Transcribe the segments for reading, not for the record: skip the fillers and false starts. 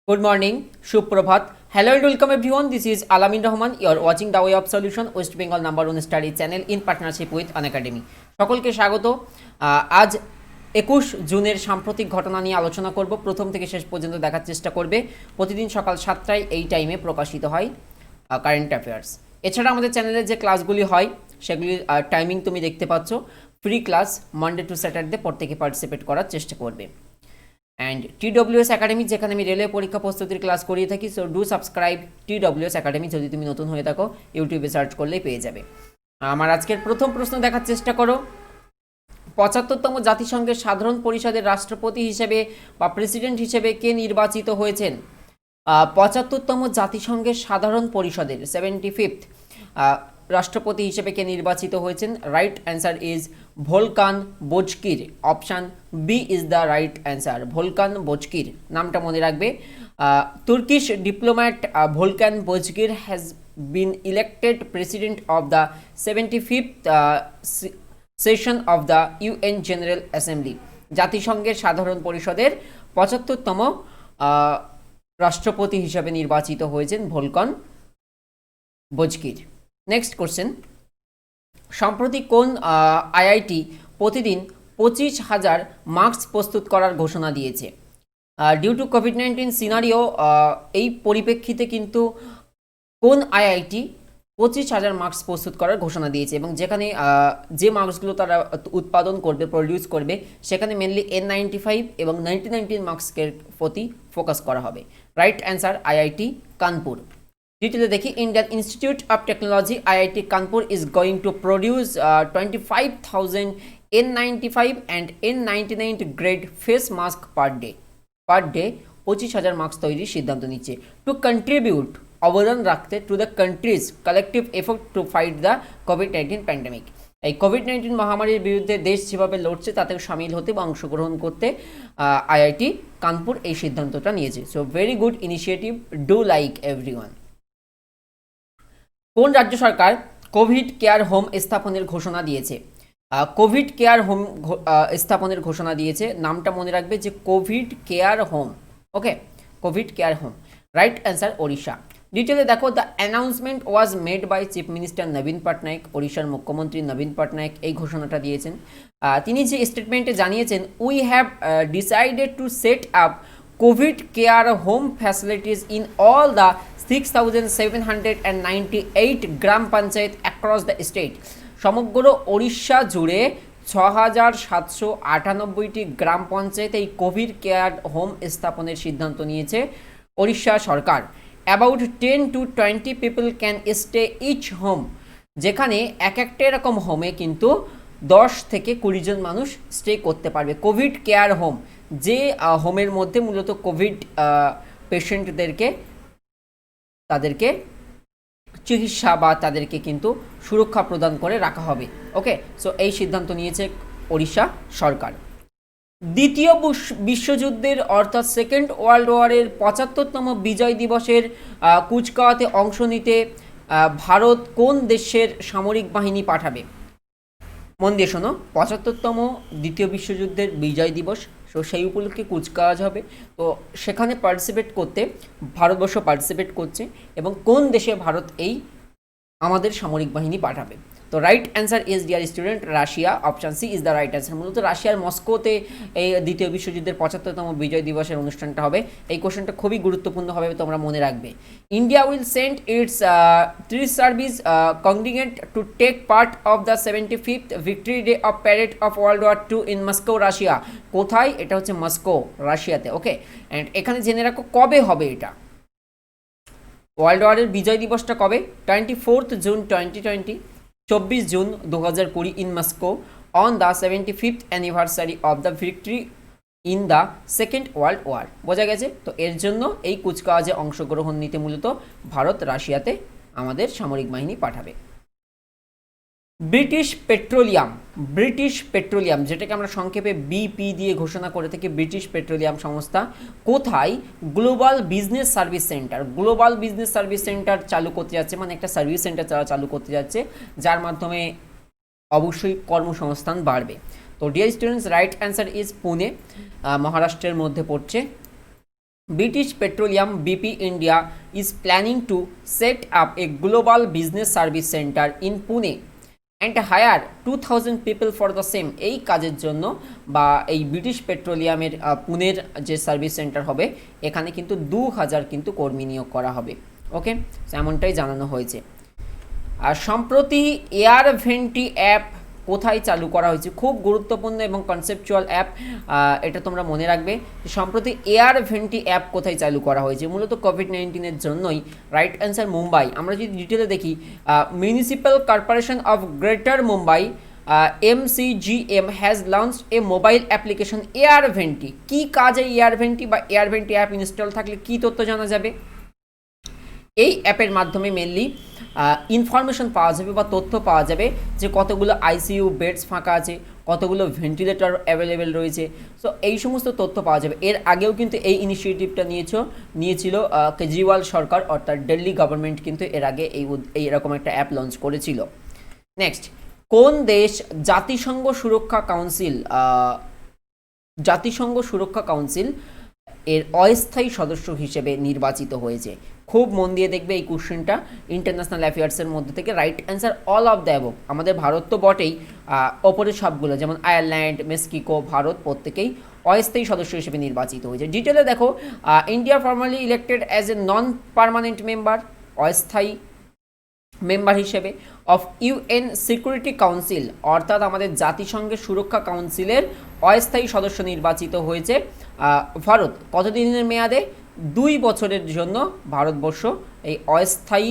Good morning, Shubprabhat. Hello and welcome everyone. This is Alamin Rahman. You are watching the Way of Solution, West Bengal #1 study channel in partnership with Unacademy. সকলকে স্বাগত। আজ 21 জুনের সাম্প্রতিক ঘটনা নিয়ে আলোচনা করব। প্রথম থেকে শেষ পর্যন্ত দেখার চেষ্টা করবে। প্রতিদিন সকাল 7টায় এই টাইমে প্রকাশিত হয় কারেন্ট অ্যাফেয়ার্স। এছাড়া আমাদের চ্যানেলে যে ক্লাসগুলি হয় সেগুলির টাইমিং তুমি দেখতে পাচ্ছ। Free class Monday to Saturday প্রত্যেকে পার্টিসিপেট করার চেষ্টা করবে। অ্যান্ড TWS একাডেমি, যেখানে আমি রেলওয়ে পরীক্ষা প্রস্তুতির ক্লাস করিয়ে থাকি। So do subscribe TWS academy. যদি তুমি নতুন হয়ে থাকো ইউটিউবে সার্চ করলেই পেয়ে যাবে। আমার আজকের প্রথম প্রশ্ন দেখার চেষ্টা করো। 75তম জাতিসংঘের সাধারণ পরিষদের রাষ্ট্রপতি হিসেবে বা প্রেসিডেন্ট হিসেবে কে নির্বাচিত হয়েছেন? 75তম জাতিসংঘের সাধারণ পরিষদের 75th রাষ্ট্রপতি হিসেবে কে নির্বাচিত হয়েছেন? Right answer is Volkan Bozkir. Option B is the right answer. Volkan Bozkir নামটা মনে রাখবে। Turkish diplomat Volkan Bozkir has been elected president of the 75th session of the UN general assembly. জাতিসংঘের সাধারণ পরিষদের 75তম রাষ্ট্রপতি হিসাবে নির্বাচিত হয়েছেন ভোলকান বোজকির। নেক্সট কোশ্চেন, সম্প্রতি কোন IIT প্রতিদিন 25,000 মাস্ক প্রস্তুত করার ঘোষণা দিয়েছে? ডিউ টু কোভিড-19 সিনারিও, এই পরিপ্রেক্ষিতে কিন্তু কোন IIT 25,000 মাস্ক প্রস্তুত করার ঘোষণা দিয়েছে এবং যেখানে যে মাস্কগুলো তারা উৎপাদন করবে, প্রডিউস করবে, সেখানে মেনলি N95 এবং 1919 মাস্কের প্রতি ফোকাস করা হবে। Right answer IIT Kanpur. ডিটেলে দেখি, Indian institute of technology IIT Kanpur is going to produce 25,000 N95 and N99 grade face mask per day. 25,000 mask তৈরির সিদ্ধান্ত নিচ্ছে। টু কন্ট্রিবিউট, অবদান রাখতে, to the countries collective effort to fight the COVID-19 pandemic. এই COVID-19 মহামারীর বিরুদ্ধে দেশ যেভাবে লড়ছে তাতে সামিল হতে বা অংশগ্রহণ করতে IIT কানপুর এই সিদ্ধান্তটা নিয়েছে। So very good initiative, do like everyone. কোন রাজ্য সরকার কোভিড কেয়ার হোম স্থাপনের ঘোষণা দিয়েছে? কোভিড কেয়ার হোম স্থাপনের ঘোষণা দিয়েছে। নামটা মনে রাখবে যে COVID care home. Okay, COVID care home. Right answer Odisha. ডিটেলে দেখো, the announcement was made by chief minister নবীন পটনায়ক। ওড়িশার মুখ্যমন্ত্রী নবীন পটনায়ক এই ঘোষণাটা দিয়েছেন। তিনি যে স্টেটমেন্টে জানিয়েছেন, we have decided to set up Covid care home facilities in all the 6,798 gram panchayat across the state. সমগ্র ওড়িশা জুড়ে 6,798টি গ্রাম পঞ্চায়েতে এই কোভিড কেয়ার হোম স্থাপনের সিদ্ধান্ত নিয়েছে ওড়িশা সরকার। About 10 to 20 people can stay each home, যেখানে একটা এরকম হোমে কিন্তু 10 থেকে 20 জন মানুষ স্টে করতে পারবে। কোভিড কেয়ার হোম, যে হোমের মধ্যে মূলত কোভিড পেশেন্টদেরকে তাদেরকে চিকিৎসা বা তাদেরকে কিন্তু সুরক্ষা প্রদান করে রাখা হবে। ওকে, সো এই সিদ্ধান্ত নিয়েছে ওড়িশা সরকার। দ্বিতীয় বিশ্বযুদ্ধের অর্থাৎ সেকেন্ড ওয়ার্ল্ড ওয়ারের 75তম বিজয় দিবসের কুচকাওয়াতে অংশ নিতে ভারত কোন দেশের সামরিক বাহিনী পাঠাবে? মন দিয়ে শোনো, 75তম দ্বিতীয় বিশ্বযুদ্ধের বিজয় দিবস, তো সেই উপলক্ষে কুচকাওয়াজ হবে। তো সেখানে পার্টিসিপেট করতে ভারতবর্ষ পার্টিসিপেট করছে এবং কোন দেশে ভারত এই আমাদের সামরিক বাহিনী পাঠাবে? তো right answer is, dear student, Russia. Option C is the right answer. মূলত রাশিয়ার মস্কোতে এই দ্বিতীয় বিশ্বযুদ্ধের 75তম বিজয় দিবসের অনুষ্ঠানটা হবে। এই কোশ্চেনটা খুবই গুরুত্বপূর্ণ হবে, তোমরা মনে রাখবে। India will send its tri-service contingent to take part of the 75th victory day of parade of World War II in Moscow, Russia. কোথায়? এটা হচ্ছে মস্কো, রাশিয়াতে। ওকে, অ্যান্ড এখানে জেনে রাখো কবে হবে এটা। ওয়ার্ল্ড ওয়ারের বিজয় দিবসটা কবে? 24 June 2020, 24 June 2020 in Moscow on the 75th anniversary of the victory in the second world war. বোঝা গেছে? তো এর জন্য এই কুচকাওয়াজে অংশগ্রহণ নিতে মূলত ভারত রাশিয়াতে আমাদের সামরিক বাহিনী পাঠাবে। ব্রিটিশ পেট্রোলিয়াম, যেটাকে আমরা সংক্ষেপে BP দিয়ে ঘোষণা করে থাকি, ব্রিটিশ পেট্রোলিয়াম সংস্থা কোথায় গ্লোবাল বিজনেস সার্ভিস সেন্টার চালু করতে যাচ্ছে? মানে একটা সার্ভিস সেন্টার চালু করতে যাচ্ছে, যার মাধ্যমে অবশ্যই কর্মসংস্থান বাড়বে। তো dear students, right answer is Pune, মহারাষ্ট্রের মধ্যে পড়ছে। British Petroleum BP India is planning to set up a global business service center in Pune and hire 2000 people for the same। এই কাজের জন্য বা এই ব্রিটিশ পেট্রোলিয়ামের পুনের যে সার্ভিস সেন্টার হবে এখানে কিন্তু 2000 কিন্তু কর্মী নিয়োগ করা হবে। ওকে, এমনটাই জানানো হয়েছে। আর সম্প্রতি এয়ার ভেন্টি অ্যাপ কোথায় চালু করা হয়েছে, খুব গুরুত্বপূর্ণ এবং কনসেপচুয়াল অ্যাপ, এটা তোমরা মনে রাখবে। সম্প্রতি এয়ার ভেন্টি অ্যাপ কোথায় চালু করা হয়েছে, মূলত কোভিড-19-এর জন্যই। Right answer Mumbai. আমরা যদি ডিটেলে দেখি, municipal corporation of greater Mumbai MCGM has launched a mobile application Air Vanti. কী কাজে এয়ার ভেন্টি বা এয়ার ভেন্টি অ্যাপ ইনস্টল থাকলে কী তথ্য জানা যাবে? এই অ্যাপের মাধ্যমে মেনলি ইনফরমেশন পাওয়া যাবে বা তথ্য পাওয়া যাবে যে কতগুলো আইসিইউ বেডস ফাঁকা আছে, কতগুলো ভেন্টিলেটর অ্যাভেলেবেল রয়েছে। সো এই সমস্ত তথ্য পাওয়া যাবে। এর আগেও কিন্তু এই ইনিশিয়েটিভটা নিয়েছিল কেজরিওয়াল সরকার, অর্থাৎ দিল্লি গভর্নমেন্ট কিন্তু এর আগে এইরকম একটা অ্যাপ লঞ্চ করেছিল। নেক্সট, কোন দেশ জাতিসংঘ সুরক্ষা কাউন্সিল এর অস্থায়ী সদস্য হিসেবে নির্বাচিত হয়েছে? খুব মন দিয়ে দেখবে এই কোশ্চেনটা, ইন্টারন্যাশনাল অ্যাফেয়ার্সের মধ্যে থেকে। Right answer all of the above. আমাদের ভারত তো বটেই, ওপরের সবগুলো যেমন আয়ারল্যান্ড, মেক্সিকো, ভারত প্রত্যেকেই অস্থায়ী সদস্য হিসেবে নির্বাচিত হয়েছে। ডিটেলে দেখো, India formally elected as a non permanent member, অস্থায়ী মেম্বার হিসেবে, অফ ইউএন সিকিউরিটি কাউন্সিল, অর্থাৎ আমাদের জাতিসংঘের সুরক্ষা কাউন্সিলের অস্থায়ী সদস্য নির্বাচিত হয়েছে ভারত। কতদিনের মেয়াদে? 2 বছরের জন্য ভারতবর্ষ এই অস্থায়ী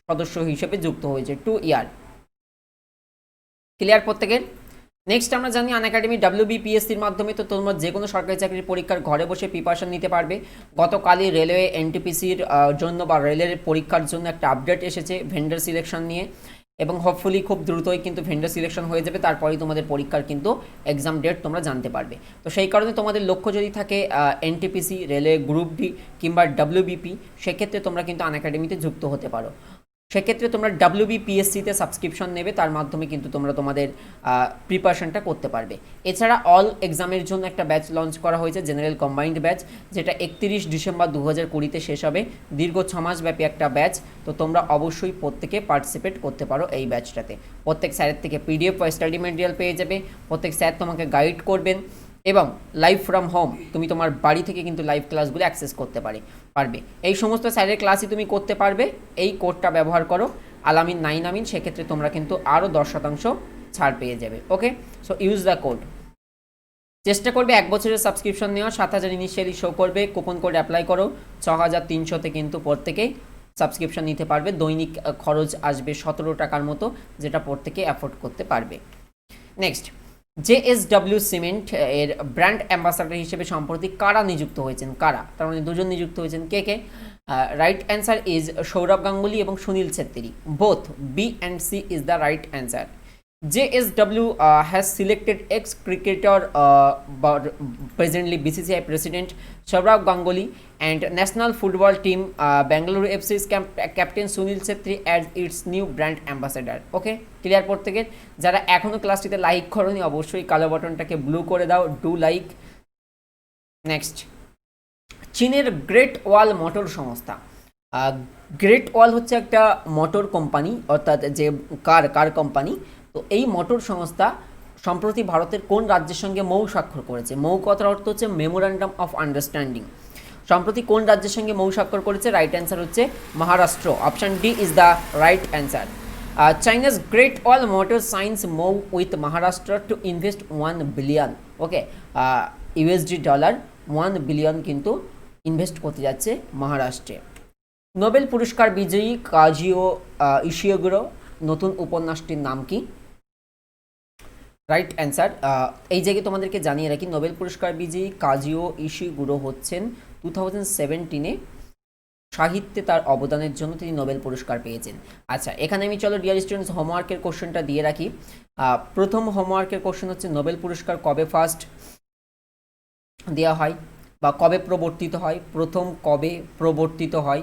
সদস্য হিসেবে যুক্ত হয়েছে, 2 ইয়ার। ক্লিয়ার প্রত্যেকের? নেক্সট আমরা জানি আনএকাডেমি WBPSCর মাধ্যমে তো তোমরা যে কোনো সরকারি চাকরির পরীক্ষার ঘরে বসে প্রিপারেশন নিতে পারবে। গতকালই রেলওয়ে NTPCর জন্য বা রেলের পরীক্ষার জন্য একটা আপডেট এসেছে ভেন্ডার সিলেকশন নিয়ে, এবং হোপফুলি খুব দ্রুতই কিন্তু ভেন্ডার সিলেকশন হয়ে যাবে, তারপরেই তোমাদের পরীক্ষার কিন্তু এক্সাম ডেট তোমরা জানতে পারবে। তো সেই কারণে তোমাদের লক্ষ্য যদি থাকে NTPC, রেলওয়ে গ্রুপ ডি কিংবা WBP, সেক্ষেত্রে তোমরা কিন্তু আনএকাডেমিতে যুক্ত হতে পারো। সেক্ষেত্রে তোমরা WBPSCতে সাবস্ক্রিপশন নেবে, তার মাধ্যমে কিন্তু তোমরা তোমাদের প্রিপারেশনটা করতে পারবে। এছাড়া অল এক্সামের জন্য একটা ব্যাচ লঞ্চ করা হয়েছে, জেনারেল কম্বাইন্ড ব্যাচ, যেটা 31 ডিসেম্বর 2020-তে শেষ হবে। দীর্ঘ 6 মাস ব্যাপী একটা ব্যাচ। তো তোমরা অবশ্যই প্রত্যেকে পার্টিসিপেট করতে পারো এই ব্যাচটাতে। প্রত্যেক স্যারের থেকে PDF বা স্টাডি মেটেরিয়াল পেয়ে যাবে, প্রত্যেক স্যার তোমাকে গাইড করবেন, এবং লাইভ ফ্রম হোম তুমি তোমার বাড়ি থেকে কিন্তু লাইভ ক্লাসগুলো অ্যাক্সেস করতে পারবে। এই সমস্ত স্যারের ক্লাসই তুমি করতে পারবে। এই কোডটা ব্যবহার করো, আলামিন 9 আমিন, সেক্ষেত্রে তোমরা কিন্তু আরও 10% ছাড় পেয়ে যাবে। ওকে, সো ইউজ দ্য কোড। চেষ্টা করবে 1 বছরের সাবস্ক্রিপশন নেওয়া, 7000 ইনিশিয়ালি শো করবে, কুপন কোড অ্যাপ্লাই করো, 6300-তে কিন্তু প্রত্যেকেই সাবস্ক্রিপশন নিতে পারবে। দৈনিক খরচ আসবে 17 টাকার মতো, যেটা প্রত্যেকে অ্যাফোর্ড করতে পারবে। নেক্সট, JSW সিমেন্ট এর ব্র্যান্ড অ্যাম্বাসাডার হিসেবে সম্প্রতি কারা নিযুক্ত হয়েছেন? কারা? তার মানে 2জন নিযুক্ত হয়েছেন। কে? Right answer is Sourav Ganguly এবং Sunil Chhetri. Both B and C is the right answer. JSW has selected ex-cricketer presently BCCI President Sourav Ganguly and National Football Team Bengaluru FC's Captain Sunil Chhetri as its new brand ambassador. Okay, clear প্রত্যেকের? যারা এখনও ক্লাসটিতে like করোনি অবশ্যই কালো বাটনটাকে blue করে দাও, do like. Next, চীনের great ওয়াল motor সংস্থা। গ্রেট ওয়াল হচ্ছে একটা মোটর কোম্পানি, অর্থাৎ যে কার কোম্পানি। তো এই মোটর সংস্থা সম্প্রতি ভারতের কোন রাজ্যের সঙ্গে মৌ স্বাক্ষর করেছে? মৌ কথার অর্থ হচ্ছে মেমোরান্ডাম অফ আন্ডারস্ট্যান্ডিং। সম্প্রতি কোন রাজ্যের সঙ্গে মৌ স্বাক্ষর করেছে? রাইট অ্যান্সার হচ্ছে Maharashtra. Option D is the right answer. China's great wall motor science Mou with Maharashtra to invest 1 billion. Okay, USD $1 billion কিন্তু ইনভেস্ট করতে যাচ্ছে মহারাষ্ট্রে। নোবেল পুরস্কার বিজয়ী কাজুও ইশিগুরো নতুন উপন্যাসটির নাম কি? Right answer. এই জায়গায় তোমাদেরকে জানিয়ে রাখি, নোবেল পুরস্কার বিজয়ী কাজুও ইশিগুরো হচ্ছেন 2017-এ সাহিত্যে তার অবদানের জন্য তিনি নোবেল পুরস্কার পেয়েছেন। আচ্ছা, এখানে আমি চলো ডিয়ার স্টুডেন্টস হোমওয়ার্কের কোশ্চেনটা দিয়ে রাখি। প্রথম হোমওয়ার্কের কোশ্চেন হচ্ছে নোবেল পুরস্কার কবে ফার্স্ট দেওয়া হয় বা কবে প্রবর্তিত হয়? প্রথম কবে প্রবর্তিত হয়?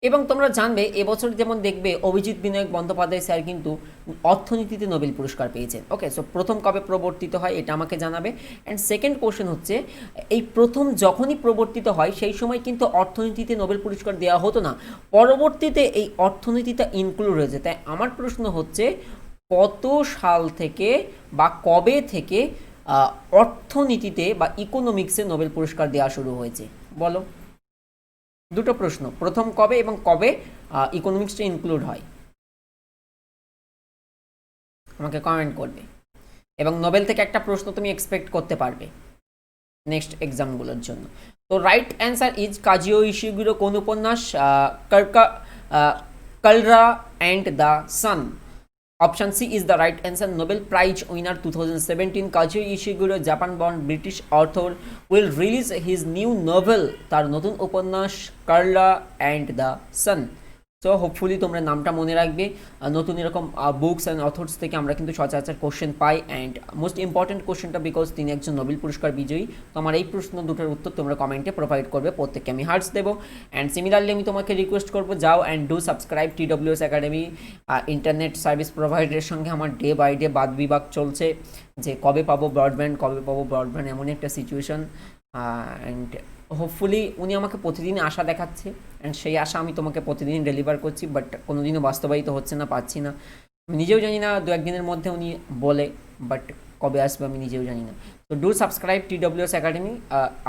এবং তোমরা জানবে এবছর যেমন দেখবে অভিজিৎ বিনায়ক বন্দ্যোপাধ্যায় স্যার কিন্তু অর্থনীতিতে নোবেল পুরস্কার পেয়েছেন। ওকে, সো প্রথম কবে প্রবর্তিত হয় এটা আমাকে জানাবে। অ্যান্ড সেকেন্ড কোশ্চেন হচ্ছে, এই প্রথম যখনই প্রবর্তিত হয় সেই সময় কিন্তু অর্থনীতিতে নোবেল পুরস্কার দেওয়া হতো না, পরবর্তীতে এই অর্থনীতিটা ইনক্লুড হয়েছে। তাই আমার প্রশ্ন হচ্ছে কত সাল থেকে বা কবে থেকে অর্থনীতিতে বা ইকোনমিক্সে নোবেল পুরস্কার দেওয়া শুরু হয়েছে বলো। দুটো প্রশ্ন, প্রথম কবে এবং কবে ইকোনমিক্সটা ইনক্লুড হয়, আমাকে কমেন্ট করবে। এবং নোবেল থেকে একটা প্রশ্ন তুমি এক্সপেক্ট করতে পারবে নেক্সট এক্সামগুলোর জন্য। তো right answer is Kazuo Ishiguro কোন উপন্যাস? Klara and the Sun. Option C is the right answer. Nobel prize winner 2017 Kazuo Ishiguro, Japan born British author, will release his new novel, তার নতুন উপন্যাস Klara and the Sun. So hopefully তোমরা নামটা মনে রাখবে। নতুন এরকম বুকস অ্যান্ড অথর্স থেকে আমরা কিন্তু সচরাচর question pi, and most important কোশ্চেনটা বিকজ তিনি একজন নোবেল পুরস্কার বিজয়ী। তো আমার এই প্রশ্ন দুটোর উত্তর তোমরা কমেন্টে প্রোভাইড করবে, প্রত্যেককে আমি হার্টস দেবো। অ্যান্ড সিমিলারলি আমি তোমাকে রিকোয়েস্ট করবো, যাও and do subscribe TWS academy. Internet service প্রোভাইডারের সঙ্গে আমার ডে বাই ডে বাদ বিভাগ চলছে যে কবে পাবো ব্রডব্যান্ড, এমন একটা সিচুয়েশন। অ্যান্ড হোপফুলি উনি আমাকে প্রতিদিন আশা দেখাচ্ছে, অ্যান্ড সেই আশা আমি তোমাকে প্রতিদিন ডেলিভার করছি, বাট কোনোদিনও বাস্তবায়িত হচ্ছে না, পাচ্ছি না। আমি নিজেও জানি না, দু একদিনের মধ্যে উনি বলে, বাট কবে আসবে আমি নিজেও জানি না। তো ডু সাবস্ক্রাইব TWS একাডেমি।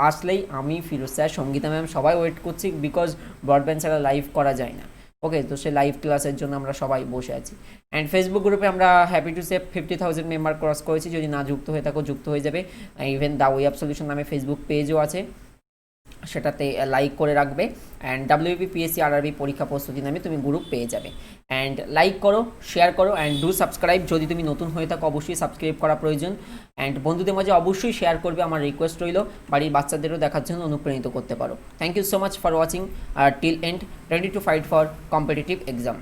আসলেই আমি, ফিরোজ স্যার, সঙ্গীতা ম্যাম সবাই ওয়েট করছি, বিকজ ব্রডব্যান্ড ছাড়া লাইভ করা যায় না। ওকে, তো সে লাইভ ক্লাসের জন্য আমরা সবাই বসে আছি। অ্যান্ড ফেসবুক গ্রুপে আমরা happy to save 50,000 member cross করেছি। যদি না যুক্ত হয়ে থাকো যুক্ত হয়ে যাবে। ইভেন দ্য ওয়েব সলিউশন নামে ফেসবুক পেজও আছে, সেটাতে লাইক করে রাখবে। অ্যান্ড WBPSC RRB পরীক্ষা প্রস্তুতি নামে তুমি গ্রুপ পেয়ে যাবে। অ্যান্ড লাইক করো, শেয়ার করো, অ্যান্ড ডু সাবস্ক্রাইব। যদি তুমি নতুন হয়ে থাকো অবশ্যই সাবস্ক্রাইব করা প্রয়োজন। অ্যান্ড বন্ধুদের মাঝে অবশ্যই শেয়ার করবে, আমার রিকোয়েস্ট রইল। বাড়ির বাচ্চাদেরও দেখার জন্য অনুপ্রাণিত করতে পারো। Thank you so much for watching till end, ready to fight for competitive exam.